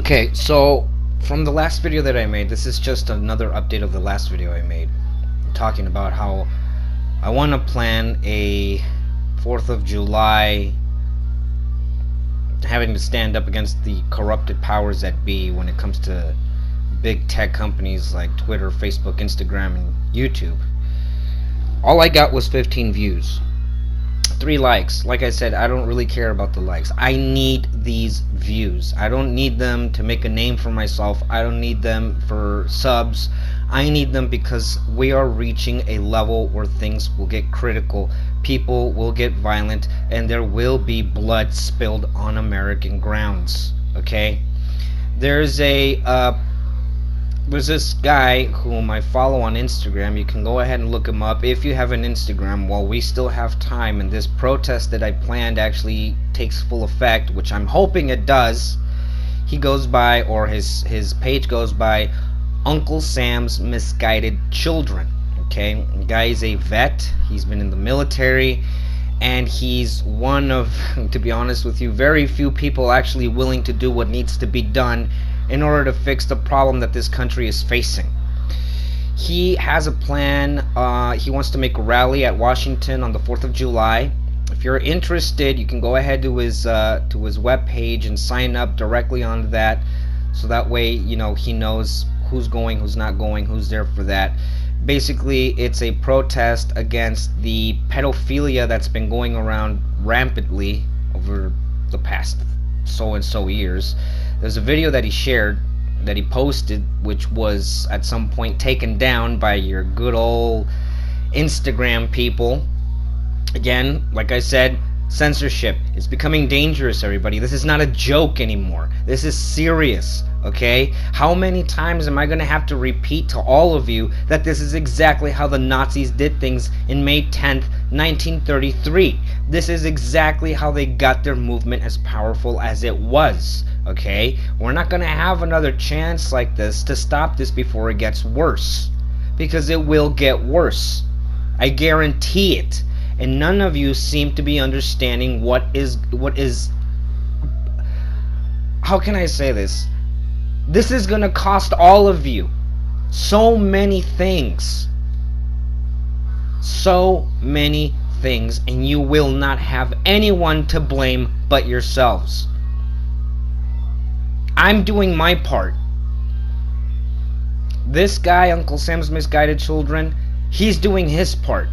Okay, so from the last video that I made, this is just another update of the last video I made, talking about how I want to plan a 4th of July, having to stand up against the corrupted powers that be when it comes to big tech companies like Twitter, Facebook, Instagram, and YouTube. All I got was 15 views. 3 likes. Like I said, I don't really care about the likes. I need these views. I don't need them to make a name for myself. I don't need them for subs. I need them because we are reaching a level where things will get critical. People will get violent, and there will be blood spilled on American grounds. Okay? There's this guy whom I follow on Instagram. You can go ahead and look him up if you have an Instagram while we still have time and this protest that I planned actually takes full effect, which I'm hoping it does. He goes by, or his page goes by, Uncle Sam's Misguided Children. Okay, the guy is a vet. He's been in the military, and he's one of, to be honest with you, very few people actually willing to do what needs to be done in order to fix the problem that this country is facing. He has a plan. He wants to make a rally at Washington on the 4th of July. If you're interested, you can go ahead to his web page and sign up directly on that, so that way he knows who's going, who's not going, who's there for that. Basically, it's a protest against the pedophilia that's been going around rampantly over the past so and so years. There's a video that he shared, that he posted, which was at some point taken down by your good old Instagram people. Again, like I said, censorship is becoming dangerous, everybody. This is not a joke anymore. This is serious, okay? How many times am I going to have to repeat to all of you that this is exactly how the Nazis did things in May 10th, 1933? This is exactly how they got their movement as powerful as it was. Okay, we're not going to have another chance like this to stop this before it gets worse, because it will get worse. I guarantee it. And none of you seem to be understanding what is how can I say this? This is going to cost all of you so many things. So many things, and you will not have anyone to blame but yourselves. I'm doing my part. This guy, Uncle Sam's Misguided Children, he's doing his part.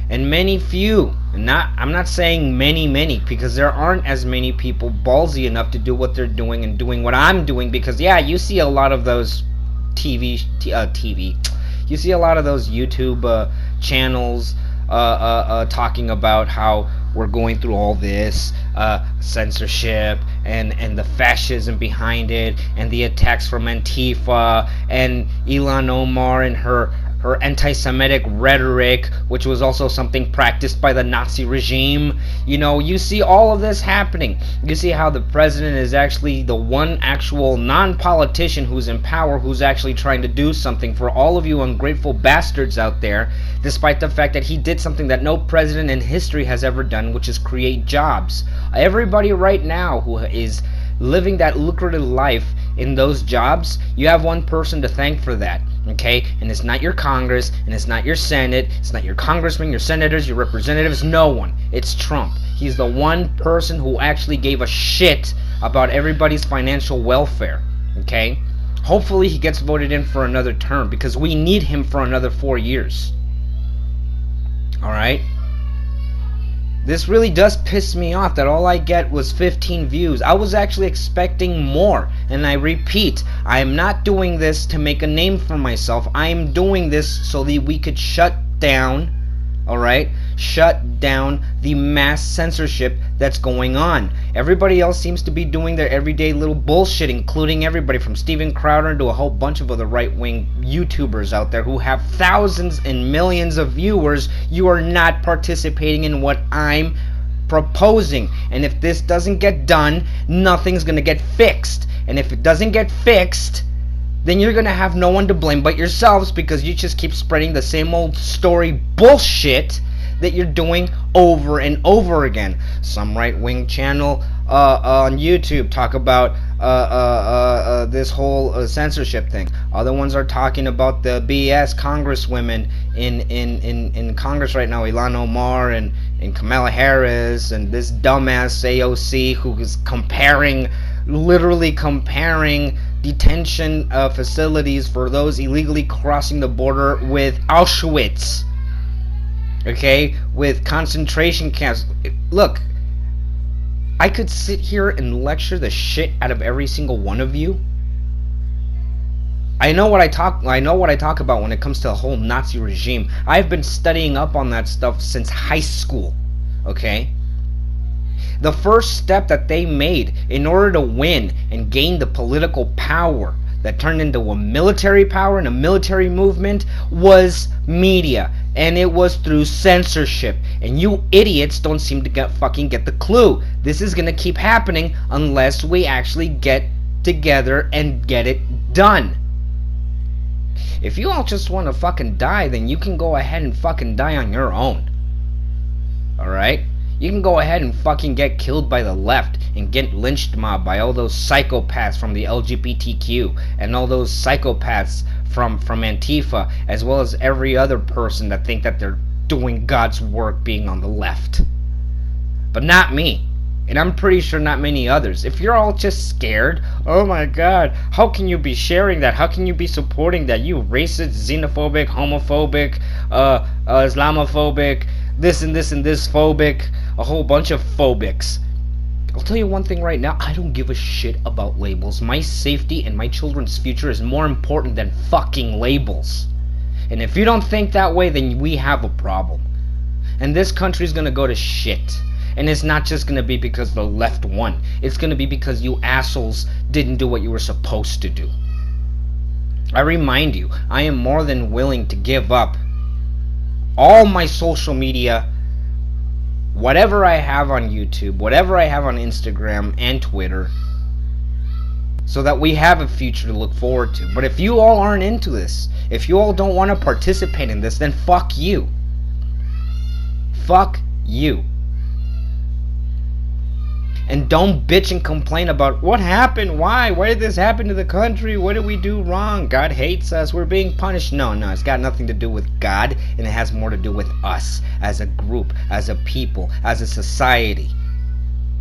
And many few, I'm not saying many, because there aren't as many people ballsy enough to do what they're doing and doing what I'm doing, because yeah, you see a lot of those you see a lot of those YouTube channels talking about how we're going through all this censorship and the fascism behind it, and the attacks from Antifa and Ilhan Omar and her anti-Semitic rhetoric, which was also something practiced by the Nazi regime. You see all of this happening. You see how the president is actually the one actual non-politician who's in power, who's actually trying to do something for all of you ungrateful bastards out there, despite the fact that he did something that no president in history has ever done, which is create jobs. Everybody right now who is living that lucrative life in those jobs, you have one person to thank for that. Okay, and it's not your Congress, and it's not your Senate, it's not your congressmen, your senators, your representatives, no one. It's Trump. He's the one person who actually gave a shit about everybody's financial welfare. Okay, hopefully he gets voted in for another term, because we need him for another 4 years. Alright? This really does piss me off that all I get was 15 views. I was actually expecting more. And I repeat, I am not doing this to make a name for myself. I am doing this so that we could shut down, alright? Shut down the mass censorship that's going on. Everybody else seems to be doing their everyday little bullshit, including everybody from Steven Crowder to a whole bunch of other right-wing YouTubers out there who have thousands and millions of viewers. You are not participating in what I'm proposing. And if this doesn't get done, nothing's gonna get fixed. And if it doesn't get fixed, then you're gonna have no one to blame but yourselves, because you just keep spreading the same old story bullshit that you're doing over and over again. Some right-wing channel on YouTube talk about this whole censorship thing. Other ones are talking about the BS congresswomen in Congress right now, Ilhan Omar and Kamala Harris, and this dumbass AOC who is literally comparing detention facilities for those illegally crossing the border with Auschwitz. Okay, with concentration camps. Look, I could sit here and lecture the shit out of every single one of you. I know what I talk about when it comes to the whole Nazi regime. I've been studying up on that stuff since high school. Okay? The first step that they made in order to win and gain the political power that turned into a military power and a military movement was media. And it was through censorship. And you idiots don't seem to fucking get the clue. This is gonna keep happening unless we actually get together and get it done. If you all just want to fucking die, then you can go ahead and fucking die on your own. Alright? You can go ahead and fucking get killed by the left and get lynched mobbed by all those psychopaths from the LGBTQ and all those psychopaths from Antifa, as well as every other person that think that they're doing God's work being on the left. But not me. And I'm pretty sure not many others. If you're all just scared, oh my god, how can you be sharing that? How can you be supporting that? You racist, xenophobic, homophobic, Islamophobic, this and this and this phobic, a whole bunch of phobics. I'll tell you one thing right now, I don't give a shit about labels. My safety and my children's future is more important than fucking labels. And if you don't think that way, then we have a problem. And this country's gonna go to shit. And it's not just gonna be because the left won. It's gonna be because you assholes didn't do what you were supposed to do. I remind you, I am more than willing to give up all my social media, whatever I have on YouTube, whatever I have on Instagram and Twitter, so that we have a future to look forward to. But if you all aren't into this, if you all don't want to participate in this, then fuck you. Fuck you. And don't bitch and complain about what happened, why did this happen to the country, what did we do wrong, God hates us, we're being punished. No, it's got nothing to do with God, and it has more to do with us as a group, as a people, as a society.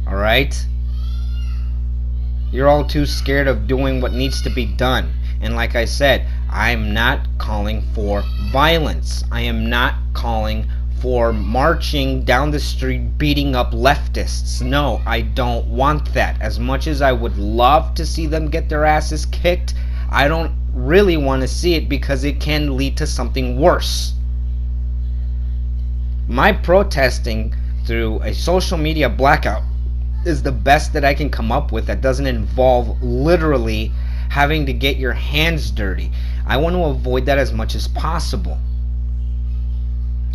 Alright? You're all too scared of doing what needs to be done. And like I said, I'm not calling for violence. I am not calling for marching down the street beating up leftists. No, I don't want that. As much as I would love to see them get their asses kicked, I don't really want to see it because it can lead to something worse. My protesting through a social media blackout is the best that I can come up with that doesn't involve literally having to get your hands dirty. I want to avoid that as much as possible.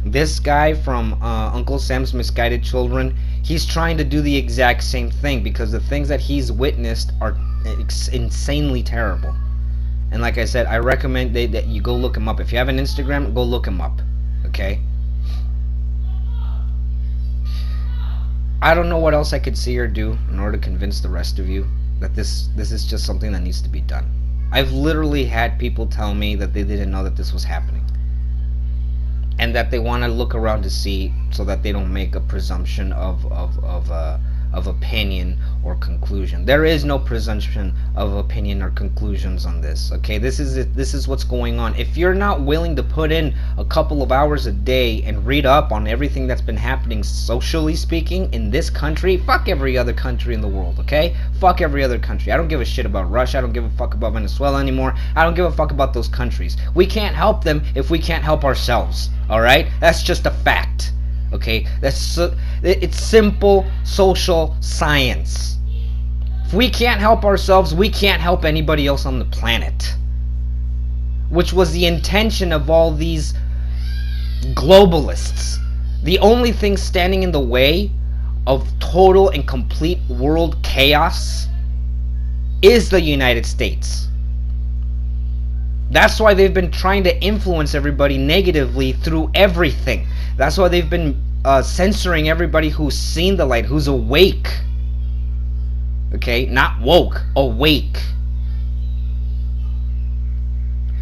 This guy from Uncle Sam's Misguided Children, he's trying to do the exact same thing because the things that he's witnessed are insanely terrible. And like I said, I recommend that you go look him up. If you have an Instagram, go look him up. Okay? I don't know what else I could say or do in order to convince the rest of you that this is just something that needs to be done. I've literally had people tell me that they didn't know that this was happening. And that they want to look around to see so that they don't make a presumption of opinion or conclusion. There is no presumption of opinion or conclusions on this. Okay, this is it. This is what's going on. If you're not willing to put in a couple of hours a day and read up on everything that's been happening socially speaking in this country, fuck every other country in the world. Okay, fuck every other country. I don't give a shit about Russia. I don't give a fuck about Venezuela anymore. I don't give a fuck about those countries. We can't help them if we can't help ourselves. Alright, that's just a fact. Okay, it's simple social science. If we can't help ourselves, we can't help anybody else on the planet. Which was the intention of all these globalists. The only thing standing in the way of total and complete world chaos is the United States. That's why they've been trying to influence everybody negatively through everything. That's why they've been censoring everybody who's seen the light, who's awake. Okay? Not woke, awake.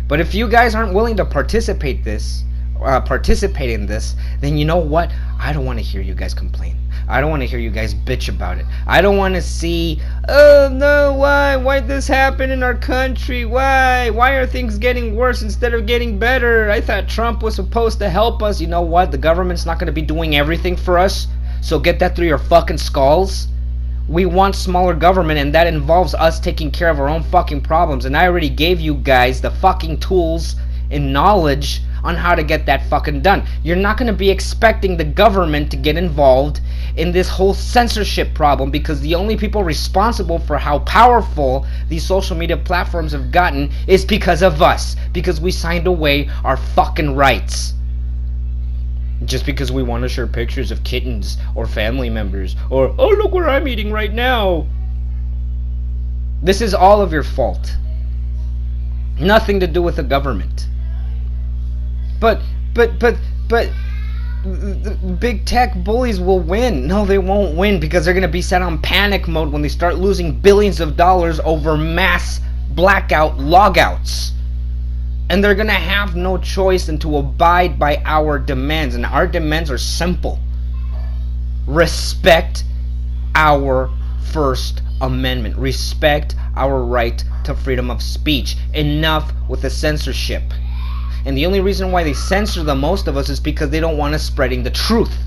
But if you guys aren't willing to participate in this, then you know what? I don't want to hear you guys complain. I don't want to hear you guys bitch about it. I don't want to see, oh no, why this happen in our country? Why are things getting worse instead of getting better? I thought Trump was supposed to help us. You know what? The government's not going to be doing everything for us. So get that through your fucking skulls. We want smaller government, and that involves us taking care of our own fucking problems. And I already gave you guys the fucking tools and knowledge on how to get that fucking done. You're not going to be expecting the government to get involved in this whole censorship problem, because the only people responsible for how powerful these social media platforms have gotten is because of us, because we signed away our fucking rights. Just because we want to share pictures of kittens or family members, or, oh, look where I'm eating right now. This is all of your fault. Nothing to do with the government. But the big tech bullies will win. No, they won't win, because they're going to be set on panic mode when they start losing billions of dollars over mass blackout logouts. And they're going to have no choice than to abide by our demands. And our demands are simple. Respect our First Amendment. Respect our right to freedom of speech. Enough with the censorship. And the only reason why they censor the most of us is because they don't want us spreading the truth.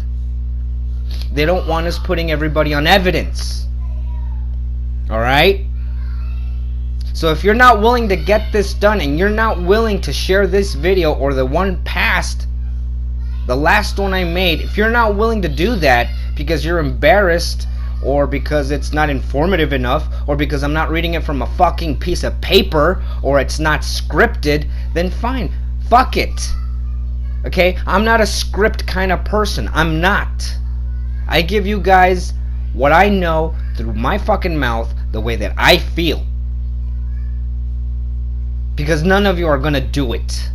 They don't want us putting everybody on evidence. Alright? So if you're not willing to get this done, and you're not willing to share this video or the one past, the last one I made, if you're not willing to do that because you're embarrassed, or because it's not informative enough, or because I'm not reading it from a fucking piece of paper, or it's not scripted, then fine. Fuck it. Okay? I'm not a script kind of person. I'm not. I give you guys what I know through my fucking mouth, the way that I feel. Because none of you are gonna do it.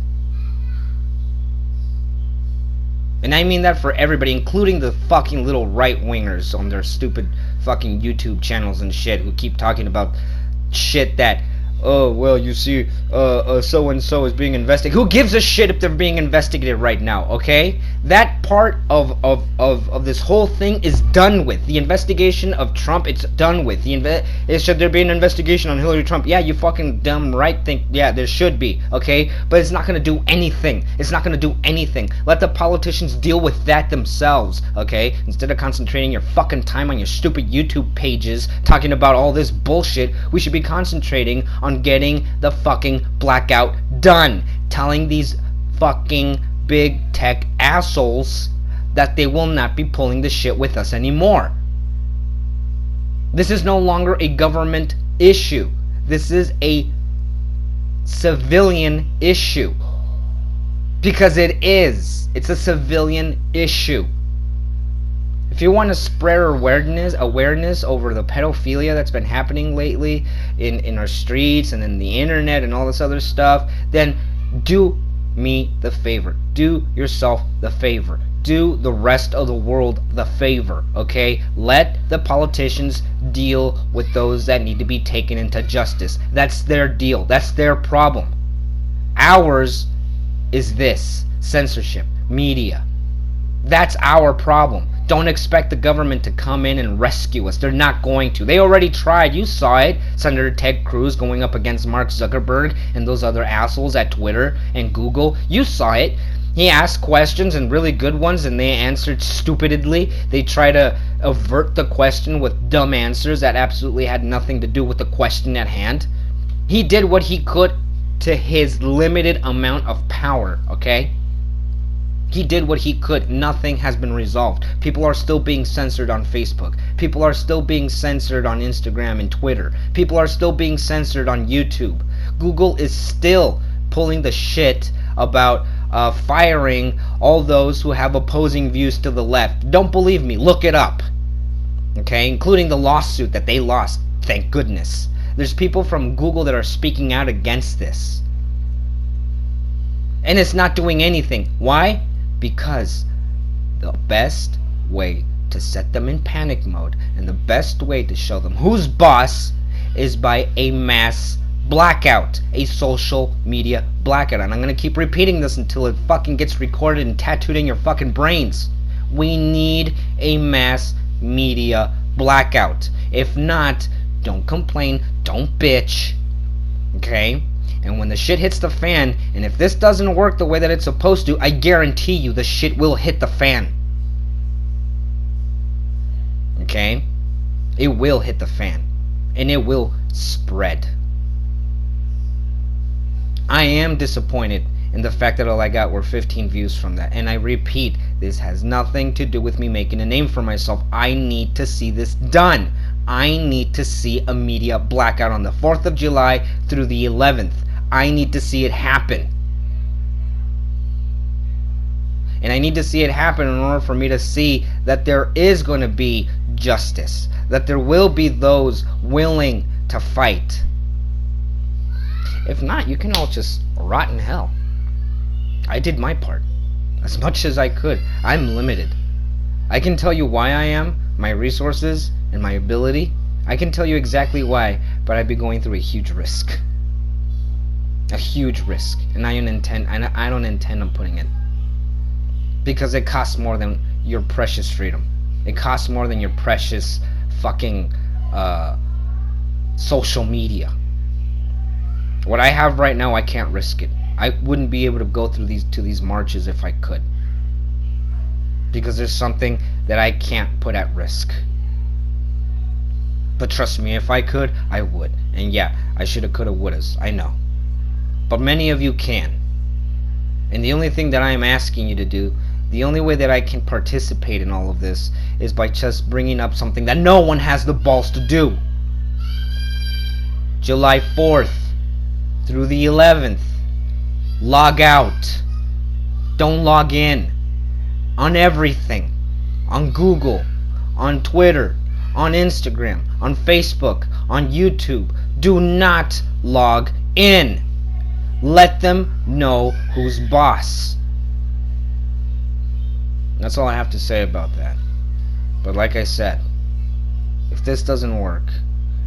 And I mean that for everybody, including the fucking little right-wingers on their stupid fucking YouTube channels and shit, who keep talking about shit that, oh, well, you see, so-and-so is being investigated. Who gives a shit if they're being investigated right now, okay? That part of this whole thing is done with. The investigation of Trump, it's done with. Should there be an investigation on Hillary Trump? Yeah, you fucking dumb right think, yeah, there should be, okay? But it's not going to do anything. It's not going to do anything. Let the politicians deal with that themselves, okay? Instead of concentrating your fucking time on your stupid YouTube pages talking about all this bullshit, we should be concentrating on getting the fucking blackout done. Telling these fucking big tech assholes that they will not be pulling the shit with us anymore. This is no longer a government issue. This is a civilian issue. Because it is. It's a civilian issue. If you want to spread awareness over the pedophilia that's been happening lately in our streets and in the internet and all this other stuff, then do me the favor. Do yourself the favor. Do the rest of the world the favor, okay? Let the politicians deal with those that need to be taken into justice. That's their deal. That's their problem. Ours is this: censorship, media. That's our problem. Don't expect the government to come in and rescue us. They're not going to. They already tried. You saw it. Senator Ted Cruz going up against Mark Zuckerberg and those other assholes at Twitter and Google. You saw it. He asked questions, and really good ones, and they answered stupidly. They try to avert the question with dumb answers that absolutely had nothing to do with the question at hand. He did what he could to his limited amount of power, okay? He did what he could. Nothing has been resolved. People are still being censored on Facebook. People are still being censored on Instagram and Twitter. People are still being censored on YouTube. Google is still pulling the shit about firing all those who have opposing views to the left. Don't believe me? Look it up. Okay? Including the lawsuit that they lost. Thank goodness. There's people from Google that are speaking out against this. And it's not doing anything. Why? Because the best way to set them in panic mode, and the best way to show them who's boss is by a mass blackout, a social media blackout. And I'm gonna keep repeating this until it fucking gets recorded and tattooed in your fucking brains. We need a mass media blackout. If not, don't complain, don't bitch, okay? And when the shit hits the fan, and if this doesn't work the way that it's supposed to, I guarantee you the shit will hit the fan. Okay? It will hit the fan. And it will spread. I am disappointed in the fact that all I got were 15 views from that. And I repeat, this has nothing to do with me making a name for myself. I need to see this done. I need to see a media blackout on the 4th of July through the 11th. I need to see it happen. And I need to see it happen in order for me to see that there is going to be justice. That there will be those willing to fight. If not, you can all just rot in hell. I did my part. As much as I could. I'm limited. I can tell you why I am, my resources, and my ability. I can tell you exactly why, but I'd be going through a huge risk. A huge risk. And I don't intend on putting it. Because it costs more than your precious freedom. It costs more than your precious fucking social media. What I have right now, I can't risk it. I wouldn't be able to go through these marches if I could. Because there's something that I can't put at risk. But trust me, if I could, I would. And yeah, I shoulda, coulda, wouldas. I know. But many of you can. And the only thing that I am asking you to do, the only way that I can participate in all of this, is by just bringing up something that no one has the balls to do. July 4th through the 11th. Log out. Don't log in. On everything. On Google. On Twitter. On Instagram. On Facebook. On YouTube. Do not log in. Let them know who's boss. That's all I have to say about that. But like I said, if this doesn't work,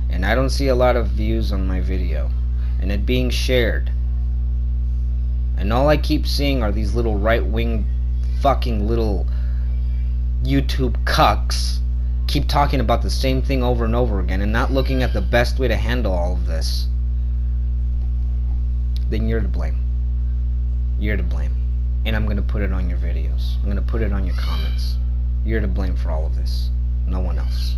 and I don't see a lot of views on my video, and it being shared, and all I keep seeing are these little right-wing fucking little YouTube cucks keep talking about the same thing over and over again and not looking at the best way to handle all of this, then you're to blame. You're to blame. And I'm going to put it on your videos. I'm going to put it on your comments. You're to blame for all of this. No one else.